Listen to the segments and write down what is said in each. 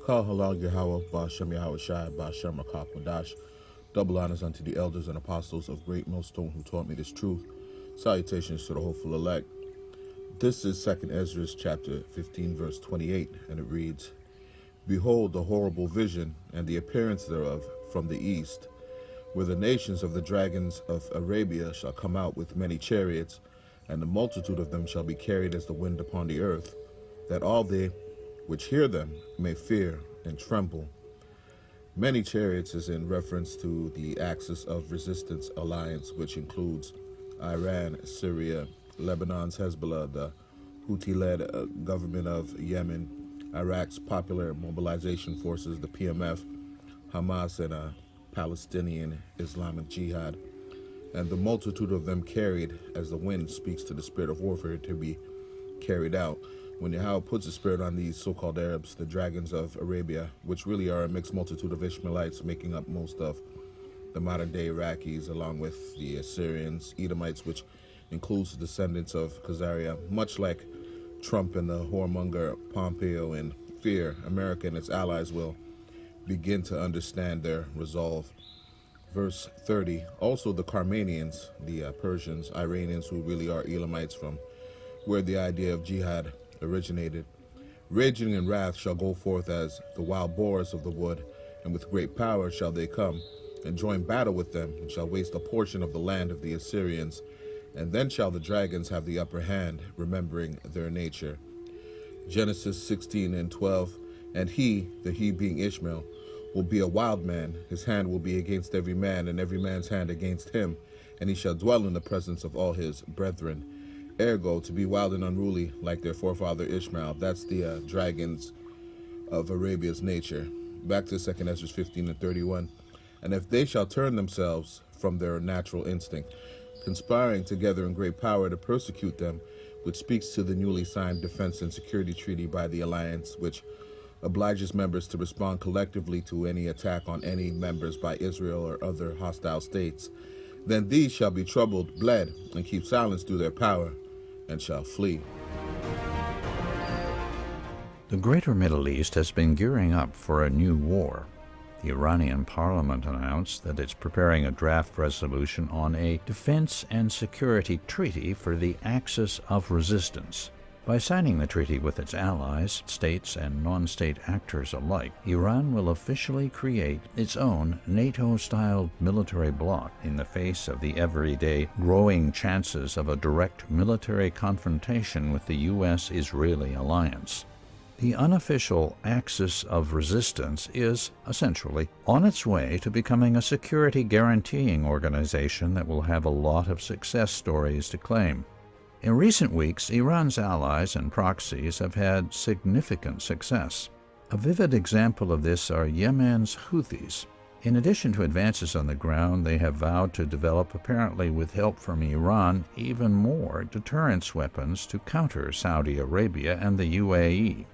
Kal Halal Yahweh, Bashem Yahweh Shai, Bashem Rakakwadash. Double honors unto the elders and apostles of Great Millstone who taught me this truth. Salutations to the hopeful elect. This is 2nd Ezra chapter 15, verse 28, and it reads, Behold the horrible vision and the appearance thereof from the east, where the nations of the dragons of Arabia shall come out with many chariots, and the multitude of them shall be carried as the wind upon the earth, that all they which hear them may fear and tremble. Many chariots is in reference to the Axis of Resistance Alliance, which includes Iran, Syria, Lebanon's Hezbollah, the Houthi-led government of Yemen, Iraq's Popular Mobilization Forces, the PMF, Hamas, and Palestinian Islamic Jihad, and the multitude of them carried as the wind speaks to the spirit of warfare to be carried out. When Yahweh puts a spirit on these so-called Arabs, the dragons of Arabia, which really are a mixed multitude of Ishmaelites making up most of the modern-day Iraqis, along with the Assyrians, Edomites, which includes the descendants of Khazariah, much like Trump and the whoremonger Pompeo in fear, America and its allies will begin to understand their resolve. Verse 30, also the Carmanians, the Persians, Iranians, who really are Elamites from where the idea of jihad originated, raging in wrath shall go forth as the wild boars of the wood, and with great power shall they come, and join battle with them, and shall waste a portion of the land of the Assyrians, and then shall the dragons have the upper hand, remembering their nature. Genesis 16 and 12, and he, the he being Ishmael, will be a wild man, his hand will be against every man, and every man's hand against him, and he shall dwell in the presence of all his brethren. Ergo, to be wild and unruly, like their forefather Ishmael, that's the dragons of Arabia's nature. Back to 2nd Ezra 15 and 31. And if they shall turn themselves from their natural instinct, conspiring together in great power to persecute them, which speaks to the newly signed Defense and Security Treaty by the Alliance, which obliges members to respond collectively to any attack on any members by Israel or other hostile states, then these shall be troubled, bled, and keep silence through their power, and shall flee. The greater Middle East has been gearing up for a new war. The Iranian parliament announced that it's preparing a draft resolution on a defense and security treaty for the Axis of Resistance. By signing the treaty with its allies, states and non-state actors alike, Iran will officially create its own NATO-style military bloc in the face of the everyday growing chances of a direct military confrontation with the U.S.-Israeli alliance. The unofficial Axis of Resistance is, essentially, on its way to becoming a security guaranteeing organization that will have a lot of success stories to claim. In recent weeks, Iran's allies and proxies have had significant success. A vivid example of this are Yemen's Houthis. In addition to advances on the ground, they have vowed to develop, apparently with help from Iran, even more deterrence weapons to counter Saudi Arabia and the UAE.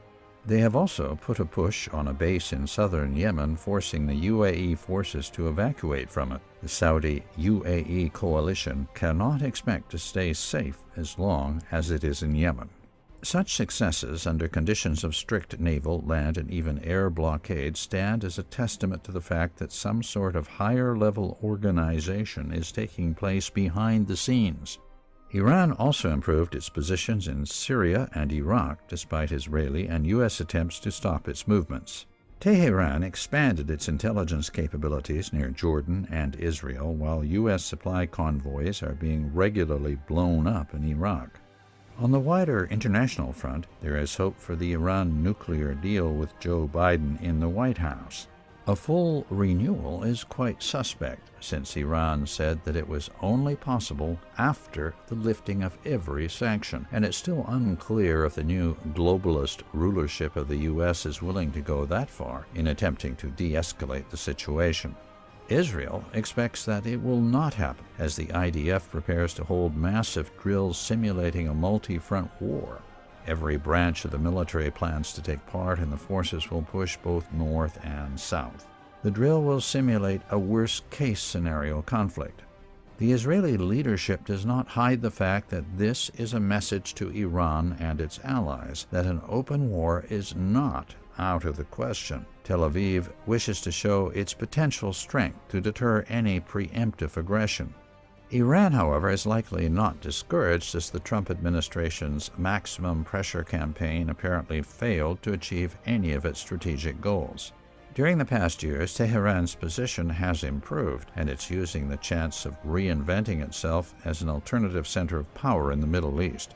They have also put a push on a base in southern Yemen, forcing the UAE forces to evacuate from it. The Saudi-UAE coalition cannot expect to stay safe as long as it is in Yemen. Such successes under conditions of strict naval, land, and even air blockade stand as a testament to the fact that some sort of higher-level organization is taking place behind the scenes. Iran also improved its positions in Syria and Iraq despite Israeli and U.S. attempts to stop its movements. Tehran expanded its intelligence capabilities near Jordan and Israel, while U.S. supply convoys are being regularly blown up in Iraq. On the wider international front, there is hope for the Iran nuclear deal with Joe Biden in the White House. A full renewal is quite suspect, since Iran said that it was only possible after the lifting of every sanction, and it's still unclear if the new globalist rulership of the U.S. is willing to go that far in attempting to de-escalate the situation. Israel expects that it will not happen, as the IDF prepares to hold massive drills simulating a multi-front war. Every branch of the military plans to take part, and the forces will push both north and south. The drill will simulate a worst-case scenario conflict. The Israeli leadership does not hide the fact that this is a message to Iran and its allies that an open war is not out of the question. Tel Aviv wishes to show its potential strength to deter any preemptive aggression. Iran, however, is likely not discouraged, as the Trump administration's maximum pressure campaign apparently failed to achieve any of its strategic goals. During the past years, Tehran's position has improved, and it's using the chance of reinventing itself as an alternative center of power in the Middle East.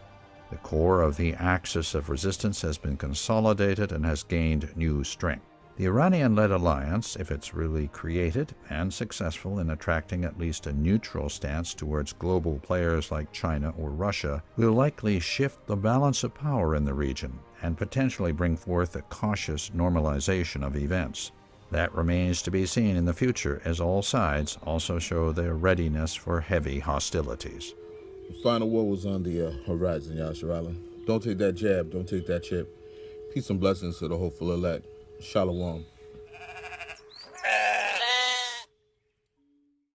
The core of the axis of resistance has been consolidated and has gained new strength. The Iranian-led alliance, if it's really created and successful in attracting at least a neutral stance towards global players like China or Russia, will likely shift the balance of power in the region and potentially bring forth a cautious normalization of events. That remains to be seen in the future, as all sides also show their readiness for heavy hostilities. The final war was on the horizon, Yasser Allen. Don't take that jab, don't take that chip. Peace and blessings to the hopeful elect. Shalom.